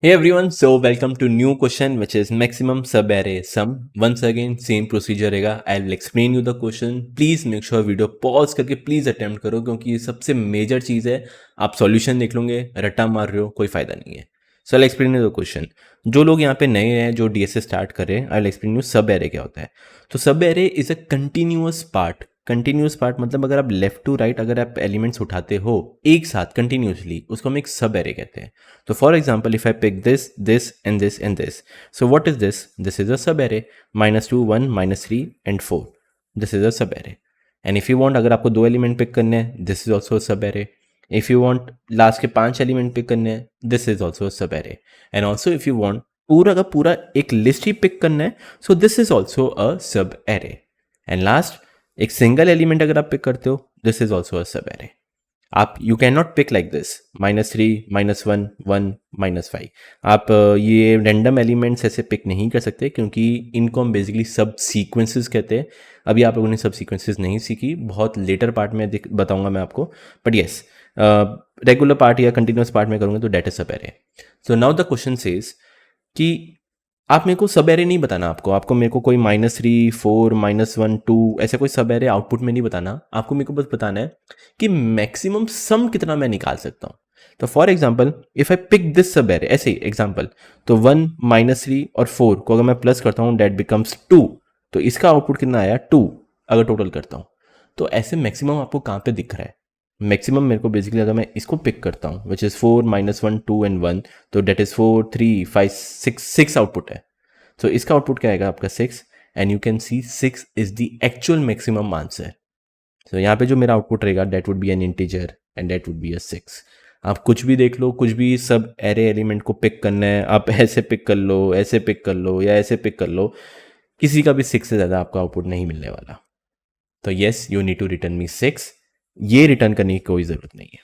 Hey everyone, so welcome to new question which is maximum sub array sum. Once again same procedure रहेगा. I will explain you the question. Please make sure video pause करके please attempt करो क्योंकि ये सबसे major चीज़ है. आप solution देख लोगे, रट्टा मार रहे हो, कोई फ़ायदा नहीं है. So I explain you the question. जो लोग यहाँ पे नए हैं, जो डीएसए स्टार्ट कर रहे हैं, आई विल एक्सप्लेन यू सब एरे क्या होता है. तो सब array is a continuous part. Continuous part मतलब अगर आप लेफ्ट टू राइट अगर आप एलिमेंट्स उठाते हो एक साथ कंटिन्यूसली, उसको हम एक सब एरे कहते हैं. तो for example if I pick this this and this and this, so what is this? This is a सब array. -2 1 -3 and 4, this is a सब array. And if you want, अगर आपको 2 एलिमेंट पिक करने हैं, this is also sub array. If you want last के 5 element pick करने हैं, this is also sub array. And also if you want पूरा का पूरा एक लिस्ट ही पिक करना है, so this is also a सब एरे. एंड लास्ट एक सिंगल एलिमेंट अगर आप पिक करते हो, दिस इज ऑल्सो अ सब एरे. आप you can not pick like this -3 -1 1 -5. आप ये रैंडम एलिमेंट्स ऐसे पिक नहीं कर सकते क्योंकि इनको हम बेसिकली सब सीक्वेंसेस कहते हैं. अभी आप लोगों ने सब सीक्वेंसेस नहीं सीखी, बहुत लेटर पार्ट में बताऊंगा मैं आपको. बट येस, रेगुलर पार्ट या कंटिन्यूस पार्ट में करूँगा तो डेट इज सब array. So now the question says कि आप मेरे को सब एरे नहीं बताना. आपको मेरे को कोई -3 4 -1 2 ऐसे कोई सब एरे आउटपुट में नहीं बताना. आपको मेरे को बस बताना है कि मैक्सिमम सम कितना मैं निकाल सकता हूँ. तो for example if I pick this subarray, ऐसे ही एग्जाम्पल, तो 1 -3 और 4 को अगर मैं प्लस करता हूँ डेट बिकम्स 2, तो इसका आउटपुट कितना आया 2 अगर टोटल करता हूँ. तो ऐसे मैक्सिमम आपको कहाँ पे दिख रहा है? मैक्सिमम मेरे को बेसिकली अगर मैं इसको पिक करता हूँ विच इज़ 4 -1 2 एंड 1, तो डेट इज़ 4 3 5 6 आउटपुट है. तो इसका आउटपुट क्या आएगा आपका 6. And you can see 6 is the actual maximum answer. तो यहाँ पे जो मेरा आउटपुट रहेगा that would be an integer and that would be a 6. आप कुछ भी देख लो, कुछ भी सब एरे एलिमेंट को पिक करना है, आप ऐसे पिक कर लो, ऐसे पिक कर लो या ऐसे पिक कर लो, किसी का भी 6 से ज़्यादा आपका आउटपुट नहीं मिलने वाला. तो yes, you need to return me 6. ये रिटर्न करने की कोई ज़रूरत नहीं है.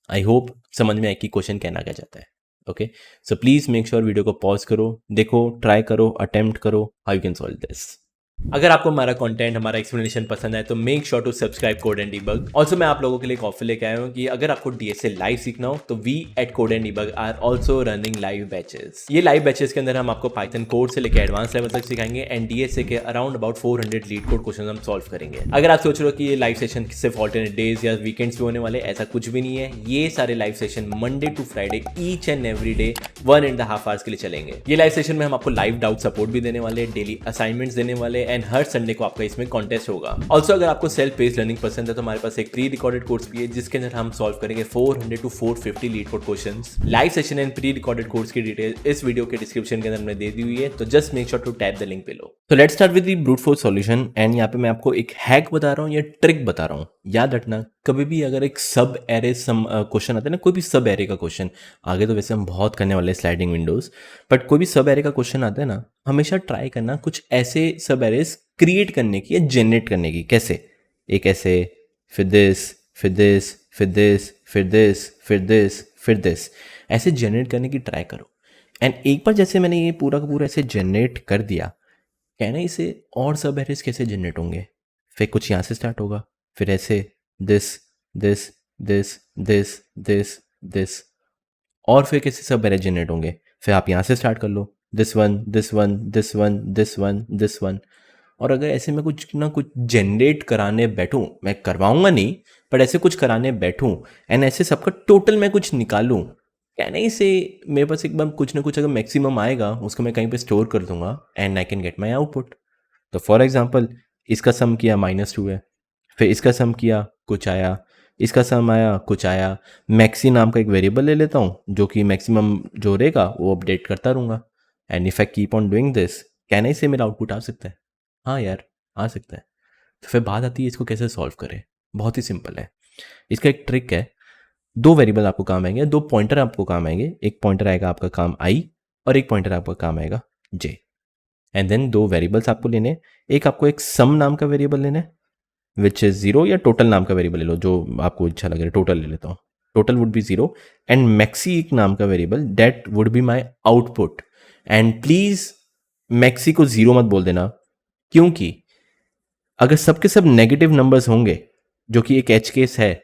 आई होप समझ में आए कि क्वेश्चन कहना क्या जाता है. Okay, so please make sure video को पॉज करो, देखो, ट्राई करो, अटेम्प्ट करो how you can solve this. अगर आपको हमारा कंटेंट, हमारा एक्सप्लेनेशन पसंद है तो make sure to subscribe Code and Debug. Also मैं आप लोगों के लिए एक ऑफर लेके आया हूँ कि अगर आपको डीएसए लाइव सीखना हो तो we at Code and Debug are also running live batches. ये लाइव बैचेस के अंदर हम आपको पाइथन कोड से लेकर एडवांस लेवल तक सिखाएंगे एंड डीएसए के around about 400 leet code question हम सॉल्व करेंगे. अगर आप सोच रहे हो कि ये लाइव सेशन सिर्फ ऑल्टरनेट डेज या वीकेंड्स पे होने वाले, ऐसा कुछ भी नहीं है. ये सारे live session Monday to Friday each and every day 1.5 hours के लिए चलेंगे. ये लाइव सेशन में हम आपको लाइव डाउट सपोर्ट भी देने वाले, डेली असाइनमेंट्स देने वाले एंड हर संडे को आपका इसमें कॉन्टेस्ट होगा. ऑल्सो अगर आपको सेल्फ बेस्ड लर्निंग पसंद है तो हमारे पास एक प्री रिकॉर्डेड कोर्स भी है जिसके अंदर हम सॉल्व करेंगे 400 to 450 LeetCode questions. Live session and pre recorded course की डिटेल इस वीडियो के डिस्क्रिप्शन के अंदर मैंने दे दी हुई है, तो just make sure to tap the link below. तो let's start with the brute force solution. And यहाँ पे मैं आपको एक हैक बता रहा हूँ या ट्रिक बता रहा हूँ. याद रखना, कभी भी अगर एक सब एरे सम क्वेश्चन आता है ना, कोई भी सब एरे का क्वेश्चन, आगे तो वैसे हम बहुत करने वाले स्लाइडिंग विंडोज, बट कोई भी सब एरे का क्वेश्चन आता है ना, हमेशा ट्राई करना कुछ ऐसे सब एरेस क्रिएट करने की या जनरेट करने की. कैसे? एक ऐसे, फिर दिस, फिर दिस, फिर दिस, फिर दिस, फिर दिस, फिर दिस, ऐसे जनरेट करने की ट्राई करो. एंड एक बार जैसे मैंने ये पूरा का पूरा ऐसे जनरेट कर दिया, कहना इसे और सब एरेस कैसे जनरेट होंगे. फिर कुछ यहाँ से स्टार्ट होगा, फिर ऐसे this this this this this this, और फिर कैसे सब एरे जनरेट होंगे. फिर आप यहाँ से स्टार्ट कर लो, this one this one this one this one this one. और अगर ऐसे मैं कुछ ना कुछ जनरेट कराने बैठूं, मैं करवाऊंगा नहीं, बट ऐसे कुछ कराने बैठूं एंड ऐसे सबका टोटल मैं कुछ निकालूं, क्या नहीं से मेरे पास एक बार कुछ ना कुछ अगर मैक्सिमम आएगा उसको मैं कहीं पे स्टोर कर दूंगा and I can get my output. तो फॉर एग्जाम्पल इसका सम किया -2 है, फिर इसका सम किया कुछ आया, इसका सम आया कुछ आया. मैक्सी नाम का एक वेरिएबल ले लेता हूँ जो कि मैक्सिमम जो रहेगा वो अपडेट करता रहूँगा. And if I keep on doing this, कहने ही से मेरा आउटपुट आ सकता है. हाँ यार, आ सकता है. तो फिर बात आती है इसको कैसे सॉल्व करें. बहुत ही सिंपल है. इसका एक ट्रिक है. 2 वेरिएबल आपको काम आएंगे, 2 पॉइंटर आपको काम आएंगे. एक पॉइंटर आएगा आपका काम i और एक पॉइंटर आपका काम आएगा j. एंड देन 2 वेरिएबल्स आपको लेने. एक आपको एक सम नाम का वेरिएबल लेना है विच इज 0, या टोटल नाम का वेरिएबल ले लो जो आपको अच्छा लगे. टोटल ले लेता हूँ, total would be 0. And maxi एक नाम का variable, that would be my output. And please maxi को 0 मत बोल देना, क्योंकि अगर सबके सब नेगेटिव नंबर्स होंगे जो कि एक एच केस है,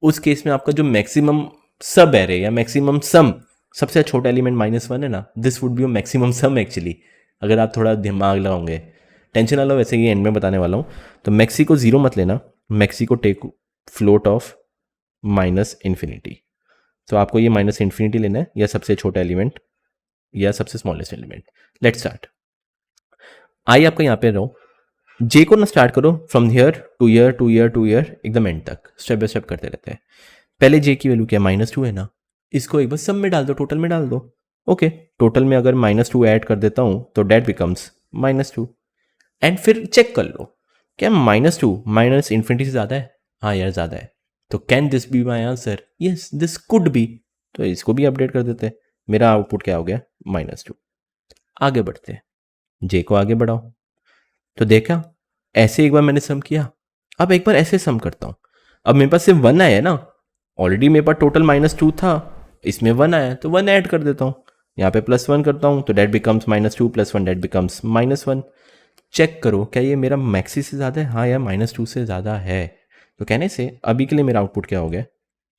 उस केस में आपका जो मैक्सिमम सब एरे या मैक्सिमम सम सबसे छोटा एलिमेंट -1 है ना, this would be maximum some actually, अगर आप थोड़ा दिमाग लगाओगे। टेंशन ना लो, वैसे ही एंड में बताने वाला हूँ। तो मैक्सी को 0 मत लेना, मैक्सी को टेक फ्लोट ऑफ -इन्फिनिटी। तो आपको ये -इन्फिनिटी लेना है, या सबसे छोटा एलिमेंट या सबसे smallest element. Let start. I आपका यहाँ पे रहो, जे को ना स्टार्ट करो from here to here to here to here एकदम एंड तक, स्टेप बाय स्टेप करते रहते हैं। पहले जे की वैल्यू क्या, -2 है ना, इसको एक बार सब में डाल दो, टोटल में डाल दो। ओके, टोटल में अगर -2 ऐड कर देता हूं तो डेट बिकम्स -2। एंड फिर चेक कर लो, क्या -2 माइनस इन्फिनिटी से ज़्यादा है? हाँ यार ज़्यादा है, तो can this be my answer? Yes this could be. तो इसको भी अपडेट कर देते हैं। मेरा आउटपुट क्या हो गया, -2। आगे बढ़ते हैं, जे को आगे बढ़ाओ। तो देखा, ऐसे एक बार मैंने सम किया, अब एक बार ऐसे सम करता हूँ। अब मेरे पास सिर्फ 1 आया ना, ऑलरेडी मेरे पास टोटल -2 था, इसमें 1 आया तो 1 ऐड कर देता हूँ, यहाँ पे +1 करता हूँ तो that becomes -2 + 1 that becomes -1। Check करो क्या ये मेरा मैक्सी से ज़्यादा है? हाँ यार -2 से ज़्यादा है। तो कहने से अभी के लिए मेरा आउटपुट क्या हो गया,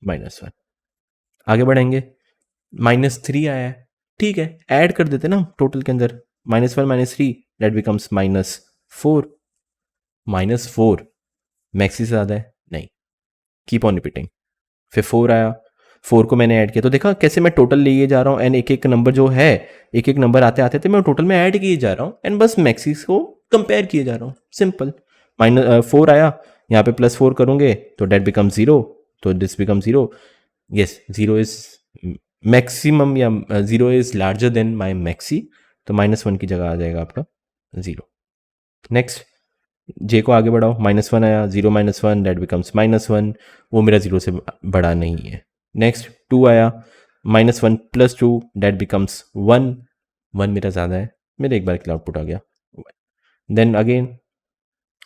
-1। आगे बढ़ेंगे, -3 आया है, ठीक है, ऐड कर देते ना टोटल के अंदर, -1 -3 डेट बिकम्स -4। -4 मैक्सी से ज़्यादा है? नहीं। Keep on repeating. फिर 4 आया, 4 को मैंने ऐड किया, तो देखा कैसे मैं टोटल लिए जा रहा हूँ, एंड एक एक नंबर जो है, एक एक नंबर आते आते थे मैं टोटल में ऐड किए जा रहा हूँ, एंड बस मैक्सिस को कंपेयर किए जा रहा हूँ, सिंपल। -4 आया, यहाँ पे +4 करूँगे तो डेट बिकम 0, तो this become 0। Yes, 0 is maximum, या 0 is larger than my maxi, तो -1 की जगह आ जाएगा आपका 0। नेक्स्ट, जे को आगे बढ़ाओ, -1 आया, 0 -1 डेट बिकम्स -1, वो मेरा 0 से बड़ा नहीं है। नेक्स्ट 2 आया, -1 + 2 डेट बिकम्स 1, 1 मेरा ज़्यादा है, मेरा एक बार के लिए आउटपुट आ गया। देन अगेन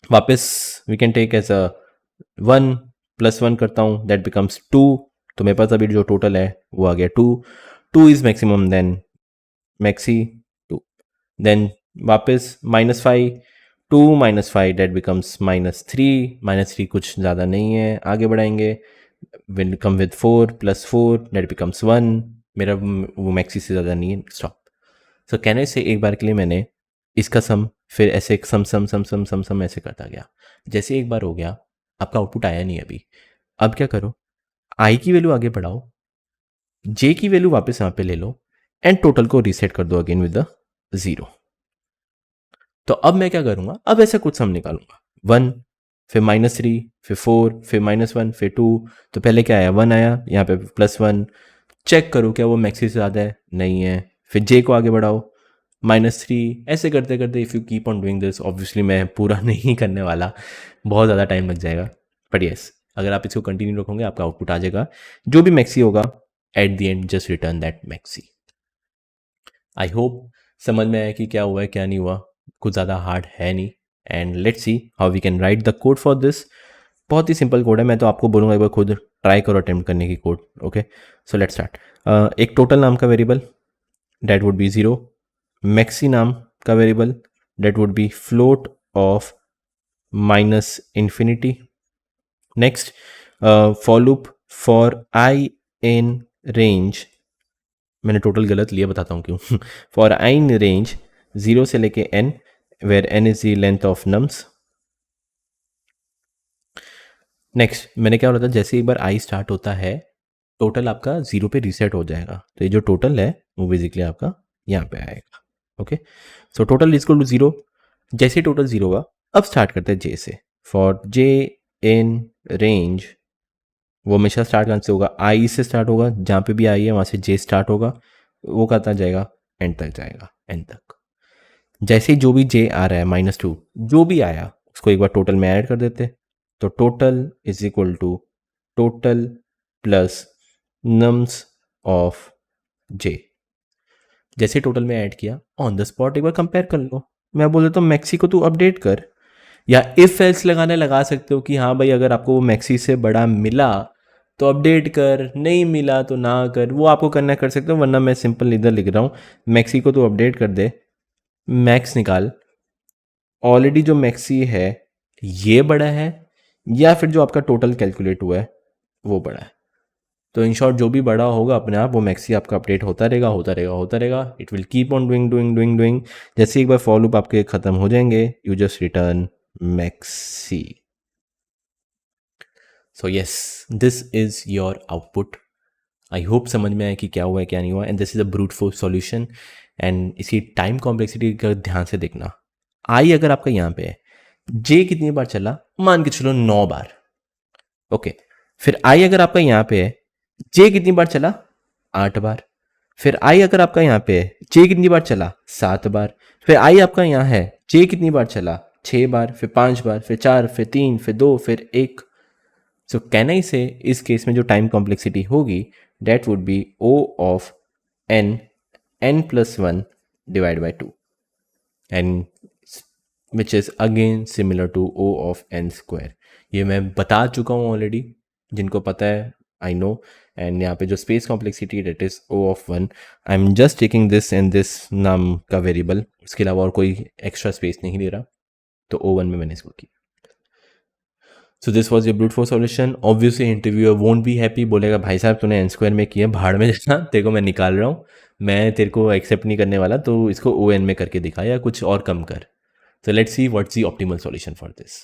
वापस वी कैन टेक एज 1 + 1 करता हूँ, डेट बिकम्स 2, तो मेरे पास अभी जो टोटल है वो आ गया 2। 2 is maximum then maxi 2। Then वापस -5, 2 -5 डेट बिकम्स -3, -3 कुछ ज़्यादा नहीं है। आगे बढ़ाएंगे, will come with 4 + 4 that becomes 1, मेरा वो मैक्सी से ज़्यादा नहीं है, स्टॉप। सो कहने से एक बार के लिए मैंने इसका सम, फिर ऐसे सम सम सम सम सम सम ऐसे करता गया। जैसे एक बार हो गया, आपका आउटपुट आया नहीं अभी, अब क्या करो, आई की वैल्यू आगे बढ़ाओ, जे की वैल्यू वापस यहाँ पे ले लो, एंड टोटल को रीसेट कर दो अगेन विद द 0। तो अब मैं क्या करूंगा, अब ऐसा कुछ सम निकालूंगा, 1 फिर -3 फिर 4 फिर -1 फिर 2। तो पहले क्या आया, 1 आया, यहाँ पे +1, चेक करो क्या वो मैक्सी से ज़्यादा है? नहीं है। फिर जे को आगे बढ़ाओ, -3, ऐसे करते करते if you keep on doing this, obviously मैं पूरा नहीं करने वाला, बहुत ज़्यादा टाइम लग जाएगा, बट यस, अगर आप इसको कंटिन्यू रखोगे आपका आउटपुट आ जाएगा, जो भी मैक्सी होगा at the end just return that maxi. I hope समझ में आया कि क्या हुआ है क्या नहीं हुआ, कुछ ज़्यादा हार्ड है नहीं। And let's see how we can write the code for this. बहुत ही सिंपल कोड है, मैं तो आपको बोलूँगा एक बार खुद ट्राई करो अटेम्प्ट करने की code. Okay, so let's start. एक टोटल नाम का variable, that would be 0। Maxi नाम का variable, that would be float of -infinity. Next, for loop for i in range, मैंने टोटल गलत लिया, बताता हूँ क्यों। फॉर आई इन रेंज 0 से लेके n, where n is the length of nums. Next, मैंने क्या बोला था, जैसे एक बार आई स्टार्ट होता है टोटल आपका 0 पे रीसेट हो जाएगा, तो ये जो टोटल है वो बेसिकली आपका यहाँ पे आएगा। Okay, so total is equal to 0। जैसे टोटल 0 होगा, अब स्टार्ट करते हैं जे से। फॉर जे इन रेंज, वो हमेशा स्टार्ट कहाँ से होगा, आई से स्टार्ट होगा, जहाँ पे भी आई है वहाँ से जे स्टार्ट होगा, वो कहता जाएगा एंड तक जाएगा, एंड तक। जैसे ही जो भी जे आ रहा है -2, जो भी आया उसको एक बार टोटल में ऐड कर देते, तो total is equal to total plus nums of j. जैसे टोटल में ऐड किया, ऑन द स्पॉट एक बार कंपेयर कर लो। मैं बोल देता हूँ मैक्सी को तू अपडेट कर, या इफ एल्स लगाने लगा सकते हो कि हाँ भाई अगर आपको वो मैक्सी से बड़ा मिला तो अपडेट कर, नहीं मिला तो ना कर, वो आपको करना कर सकते हो, वरना मैं सिंपल इधर लिख रहा हूँ, मैक्सी को तो अपडेट कर दे, मैक्स निकाल, ऑलरेडी जो मैक्सी है ये बड़ा है या फिर जो आपका टोटल कैलकुलेट हुआ है वो बड़ा है। तो इन शॉर्ट जो भी बड़ा होगा अपने आप वो मैक्सी आपका अपडेट होता रहेगा होता रहेगा होता रहेगा, it will keep on doing doing doing doing. जैसे एक बार फॉर लूप आपके ख़त्म हो जाएंगे, you just return maxi. So yes, this is your output. I hope समझ में आया कि क्या हुआ है क्या नहीं हुआ, and this is a brute force solution. And इसी टाइम कॉम्प्लेक्सिटी का ध्यान से देखना, आई अगर आपका यहाँ पे है, जे कितनी बार चला, मान के चलो 9 बार, ओके। फिर आई अगर आपका यहाँ पे है, जे कितनी बार चला, 8 बार। फिर आई अगर आपका यहाँ पे है, जे कितनी बार चला, 7 बार। फिर आई आपका यहाँ है, जे कितनी बार चला, 6 बार। फिर 5 बार, फिर 4, फिर 3, फिर 2, फिर 1। सो कैन आई से इस केस में जो टाइम कॉम्प्लेक्सिटी होगी that would be O of n plus 1 divided by 2, and which is again similar to O of n square। ये मैं बता चुका हूँ ऑलरेडी, जिनको पता है आई नो। एंड यहाँ पे जो space complexity that is O of 1, I am just taking this and this नाम का वेरिएबल, उसके अलावा और कोई एक्स्ट्रा स्पेस नहीं ले रहा, तो O1 में मैंने इसको किया। So this was your brute force solution. Obviously interviewer won't be happy, बोलेगा भाई साहब तूने n स्क्वायर में किया, भाड़ में जाना, तेरे को मैं निकाल रहा हूँ, मैं तेरे को एक्सेप्ट नहीं करने वाला, तो इसको ON में करके दिखा या कुछ और कम कर। So let's see what's the optimal solution for this.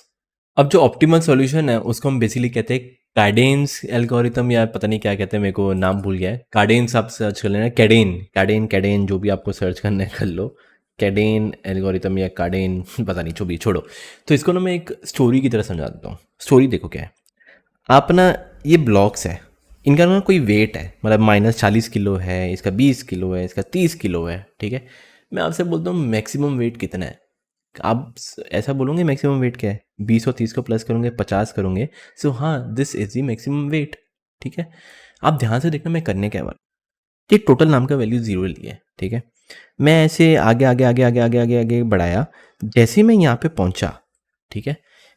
अब जो ऑप्टिमल सॉल्यूशन है उसको हम बेसिकली कहते हैं कैडेंस एल्गोरिथम, या पता नहीं क्या कहते हैं, मेरे को नाम भूल गया है। कैडेंस आप सर्च कर लेना, कैडेन कैडेन कैडेन जो भी आपको सर्च करना है कर लो, कैडेन एल्गोरिथम या कैडेन पता नहीं, जो भी छोड़ो। तो इसको ना मैं एक स्टोरी की तरह समझा देता हूँ। स्टोरी देखो क्या है, आप ना ये ब्लॉक्स है, इनका ना कोई वेट है, मतलब -40 किलो है, इसका 20 किलो है, इसका 30 किलो है, ठीक है। मैं आपसे बोलता हूँ मैक्सिमम वेट कितना है, आप ऐसा बोलोगे मैक्सिमम वेट क्या है, 20 और 30 को प्लस करोगे 50 करोगे, सो हाँ this is the maximum weight, ठीक है। आप ध्यान से देखना मैं करने क्या वाला, ये टोटल नाम का वैल्यू 0 लिया है, ठीक है। मैं ऐसे आगे आगे आगे आगे आगे आगे आगे बढ़ाया, जैसे मैं यहाँ पे पहुँचा, ठीक है,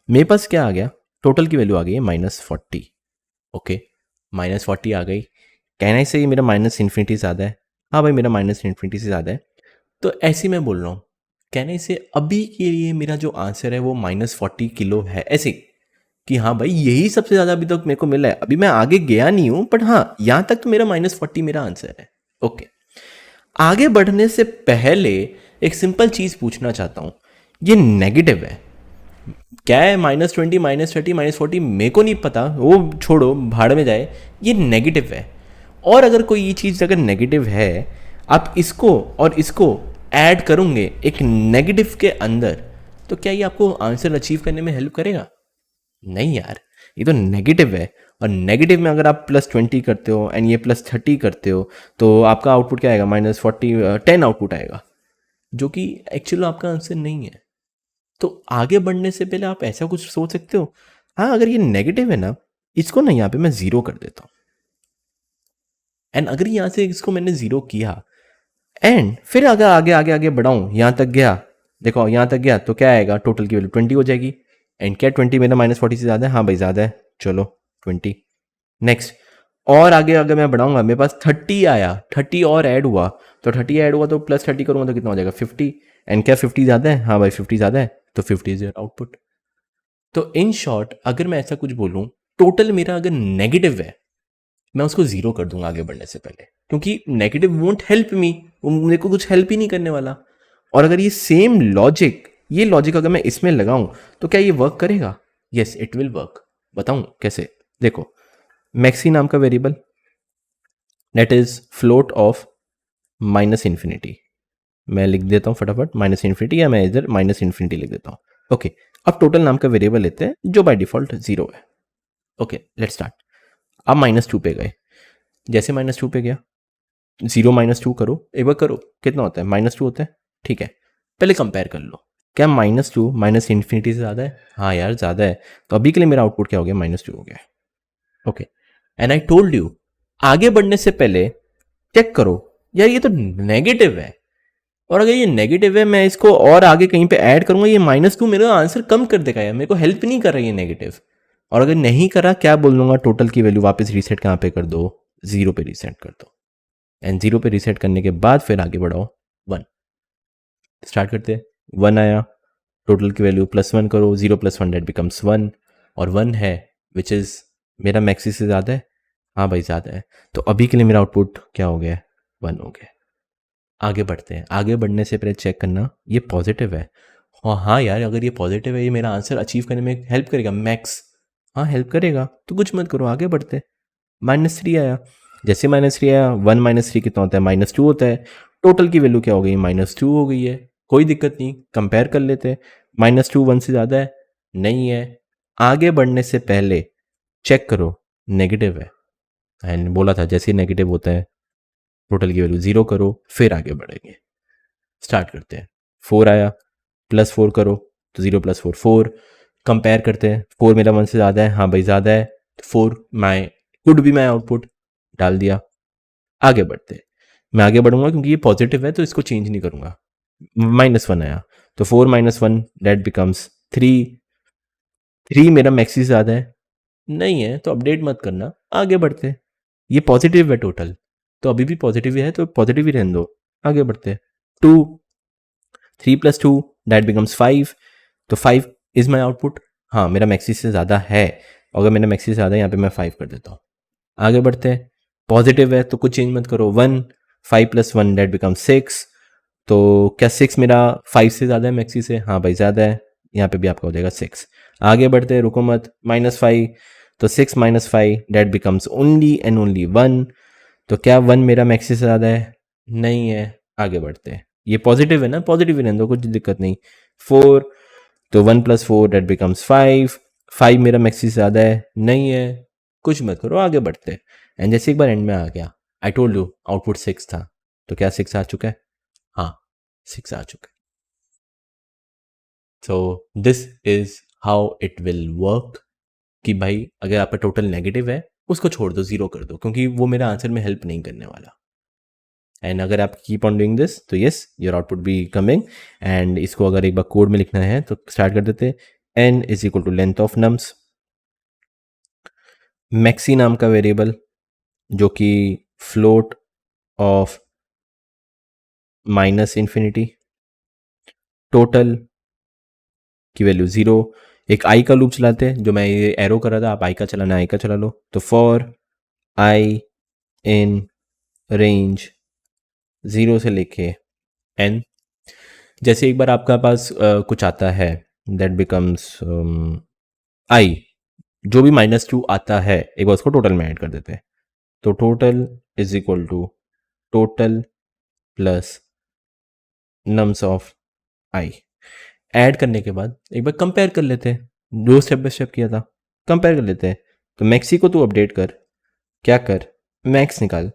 मेरे पास क्या आ गया, टोटल की वैल्यू आ गई है -40, ओके, -40 आ गई। कहना ही सही मेरा माइनस इन्फिनिटी ज़्यादा है, हाँ भाई मेरा माइनस इन्फिनिटी से ज़्यादा है, तो ऐसे मैं बोल रहा हूँ। कहने से अभी के लिए मेरा जो आंसर है वो -40 किलो है, ऐसे कि हाँ भाई यही सबसे ज़्यादा अभी तक मेरे को मिला है, अभी मैं आगे गया नहीं हूँ, बट हाँ यहाँ तक तो मेरा -40 मेरा आंसर है, ओके। आगे बढ़ने से पहले एक सिंपल चीज़ पूछना चाहता हूँ, ये नेगेटिव है क्या है, -20 -30 -40 मेरे को नहीं पता, वो छोड़ो भाड़ में जाए, ये नेगेटिव है। और अगर कोई ये चीज़ अगर नेगेटिव है, आप इसको और इसको ऐड करोगे एक नेगेटिव के अंदर, तो क्या ये आपको आंसर अचीव करने में हेल्प करेगा? नहीं यार, ये तो नेगेटिव है। और नेगेटिव में अगर आप +20 करते हो एंड ये +30 करते हो, तो आपका आउटपुट क्या आएगा, -40 10 आउटपुट आएगा, जो कि एक्चुअली आपका आंसर नहीं है। तो आगे बढ़ने से पहले आप ऐसा कुछ सोच सकते हो, हाँ अगर ये नेगेटिव है ना, इसको ना यहाँ पे मैं 0 कर देता हूँ, एंड अगर यहाँ से इसको मैंने 0 किया एंड फिर अगर आगे आगे आगे बढ़ाऊँ, यहाँ तक गया, देखो यहाँ तक गया, तो क्या आएगा, टोटल की वैल्यू 20 हो जाएगी। एंड क्या 20 मेरा -40 से ज़्यादा है, हाँ भाई ज़्यादा है, चलो 20। नेक्स्ट, और आगे अगर मैं बढ़ाऊंगा, मेरे पास 30 आया, 30 और ऐड हुआ, तो 30 ऐड हुआ तो +30 करूँगा तो कितना हो जाएगा, 50। एंड क्या 50 ज़्यादा है, हाँ भाई 50 ज़्यादा है, तो 50 इज योर आउटपुट। तो इन शॉर्ट अगर मैं ऐसा कुछ बोलूँ, टोटल मेरा अगर नेगेटिव है, मैं उसको 0 कर दूंगा आगे बढ़ने से पहले, क्योंकि नेगेटिव वोंट हेल्प मी, वो मेरे को कुछ हेल्प ही नहीं करने वाला। और अगर ये सेम लॉजिक, ये लॉजिक अगर मैं इसमें लगाऊं, तो क्या ये वर्क करेगा? Yes it will work. बताऊं कैसे? देखो, मैक्सी नाम का variable, that is float of -infinity, मैं लिख देता हूं फटाफट -इन्फिनिटी, या मैं इधर -इन्फिनिटी लिख देता हूं, ओके। अब टोटल नाम का वेरिएबल लेते हैं जो बाय डिफॉल्ट 0 है, ओके। Let's start. अब -2 पे गए, जैसे -2 पे गया, 0 -2 करो, एक बार करो, कितना होता है, -2 होता है, ठीक है। पहले कंपेयर कर लो, क्या -2 -इन्फिनिटी से ज़्यादा है? हाँ यार ज़्यादा है, तो अभी के लिए मेरा आउटपुट क्या हो गया, -2 हो गया, okay. And I told you, आगे बढ़ने से पहले चेक करो यार ये तो नेगेटिव है, और अगर ये नेगेटिव है, मैं इसको और आगे कहीं पे ऐड करूंगा, ये -2 मेरा आंसर कम कर देगा यार, मेरे को हेल्प नहीं कर रहा है ये नेगेटिव। और अगर नहीं करा, क्या बोल दूंगा, टोटल की वैल्यू वापस रीसेट कहाँ पे कर दो, 0 पे रीसेट कर दो। एंड 0 पे रीसेट करने के बाद फिर आगे बढ़ाओ, 1 स्टार्ट करते हैं। 1 आया, टोटल की वैल्यू +1 करो, 0 + 1 दैट बिकम्स 1, और 1 है विच इज़ मेरा मैक्सी से ज़्यादा है, हाँ भाई ज़्यादा है, तो अभी के लिए मेरा आउटपुट क्या हो गया, 1 हो गया। आगे बढ़ते हैं, आगे बढ़ने से पहले चेक करना ये पॉजिटिव है। हाँ हाँ यार, अगर ये पॉजिटिव है, ये मेरा आंसर अचीव करने में हेल्प करेगा मैक्स। हाँ हेल्प करेगा, तो कुछ मत करो, आगे बढ़ते। -3 आया, जैसे -3 आया, 1 -3 कितना होता है, -2 होता है। टोटल की वैल्यू क्या हो गई, -2 हो गई है। कोई दिक्कत नहीं, कंपेयर कर लेते हैं। -2 1 से ज़्यादा है, नहीं है। आगे बढ़ने से पहले चेक करो, नेगेटिव है। एंड बोला था जैसे ही नेगेटिव होता है टोटल की वैल्यू 0 करो, फिर आगे बढ़ेंगे। स्टार्ट करते हैं। 4 आया, +4 करो, तो 0 + 4 4। कंपेयर करते हैं, 4 मेरा 1 से ज़्यादा है, हाँ भाई ज़्यादा है, तो 4 माई कुड बी माई आउटपुट, डाल दिया। आगे बढ़ते हैं, मैं आगे बढ़ूंगा क्योंकि ये पॉजिटिव है तो इसको चेंज नहीं करूंगा। -1 आया, तो 4 - 1 दैट बिकम्स 3। 3 मेरा मैक्सी से ज़्यादा है, नहीं है तो अपडेट मत करना, आगे बढ़ते हैं। ये पॉजिटिव है टोटल, तो अभी भी पॉजिटिव ही है तो पॉजिटिव ही रहने दो, आगे बढ़ते हैं। 2 3 + 2 दैट बिकम्स 5, तो 5 इज माई आउटपुट। हाँ मेरा मैक्सी से ज़्यादा है, अगर मेरा मैक्सी से ज़्यादा है यहाँ पे मैं 5 कर देता हूँ। आगे बढ़ते हैं, पॉजिटिव है तो कुछ चेंज मत करो। 1 5 + 1 दैट बिकम 6, तो क्या 6 मेरा 5 से ज़्यादा है मैक्सी से, हाँ भाई ज़्यादा है, यहाँ पे भी आपका हो जाएगा 6। आगे बढ़ते हैं, रुको मत। -5, तो 6 - 5 that becomes only and only 1, तो क्या 1 मेरा मैक्सी से ज़्यादा है, नहीं है। आगे बढ़ते हैं, ये पॉजिटिव है ना, पॉजिटिव ही रहने दो, कुछ दिक्कत नहीं। 4, तो 1 + 4 दैट बिकम्स 5, 5 मेरा मैक्सी से ज़्यादा है, नहीं है, कुछ मत करो, आगे बढ़ते हैं। एंड जैसे एक बार एंड में आ गया, आई टोल्ड यू आउटपुट 6 था, तो क्या 6 आ चुका है, हाँ 6 आ चुका है। So this is how it will work, कि भाई अगर आपका टोटल नेगेटिव है उसको छोड़ दो, 0 कर दो, क्योंकि वो मेरा आंसर में हेल्प नहीं करने वाला। एंड अगर आप कीप ऑन डूइंग दिस तो yes your output be coming. And इसको अगर एक बार कोड में लिखना है तो स्टार्ट कर देते हैं। n is equal to length of nums, maxi नाम का वेरिएबल जो कि फ्लोट ऑफ -∞, टोटल की वैल्यू 0। एक आई का लूप चलाते हैं, जो मैं ये एरो कर रहा था, आप आई का चलाना, आई का चला लो। तो फॉर आई इन रेंज 0 से लेके n, जैसे एक बार आपका पास कुछ आता है दैट बिकम्स आई, जो भी -2 आता है एक बार उसको टोटल में ऐड कर देते हैं। तो total is equal to total plus nums of i. Add करने के बाद एक बार कंपेयर कर लेते हैं, जो स्टेप बाय स्टेप किया था कंपेयर कर लेते हैं। तो मैक्सी को तू अपडेट कर, क्या कर, मैक्स निकाल,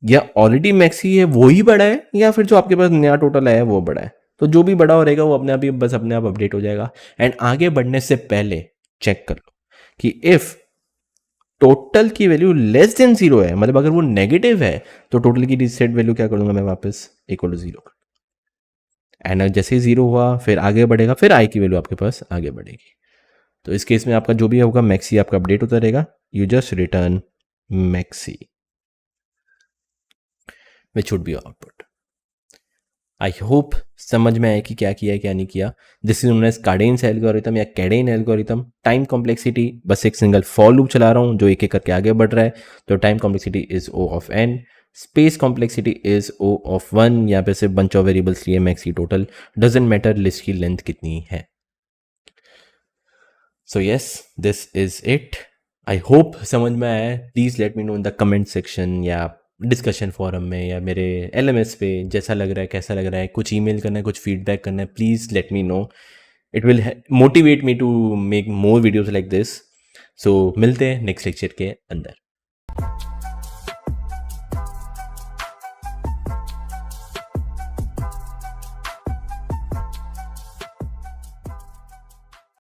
या ऑलरेडी मैक्सी है वो ही बड़ा है, या फिर जो आपके पास नया टोटल आया है वो बड़ा है। तो जो भी बड़ा हो रहेगा वो अपने आप ही बस अपने आप अपडेट हो जाएगा। एंड आगे बढ़ने से पहले चेक कर लो कि इफ टोटल की वैल्यू लेस देन 0 है, मतलब अगर वो नेगेटिव है, तो टोटल की रीसेट वैल्यू क्या कर दूंगा मैं वापस, इक्वल टू 0। एंड जैसे ही 0 हुआ फिर आगे बढ़ेगा, फिर आई की वैल्यू आपके पास आगे बढ़ेगी। तो इस केस में आपका जो भी होगा मैक्सी आपका अपडेट होता रहेगा, you just return maxi which should be output. I hope समझ में आया कि क्या किया क्या नहीं किया। This is known as Kadane's algorithm या कैडेन एल्गोरिथम। टाइम कॉम्प्लेक्सिटी, बस एक सिंगल फॉर लूप चला रहा हूँ जो एक एक करके आगे बढ़ रहा है, तो time complexity is O of n। Space complexity is O of 1, यहाँ पे सिर्फ बंच ऑफ वेरिएबल्स लिए maxi total, doesn't matter list की लेंथ कितनी है। So yes this is it, I hope समझ में आया। Please let me no in the comment section या डिस्कशन फोरम में या मेरे LMS पे, जैसा लग रहा है कैसा लग रहा है, कुछ ईमेल करना है, कुछ फीडबैक करना है, please let me know, it will motivate me to make more videos like this. So मिलते हैं नेक्स्ट लेक्चर के अंदर।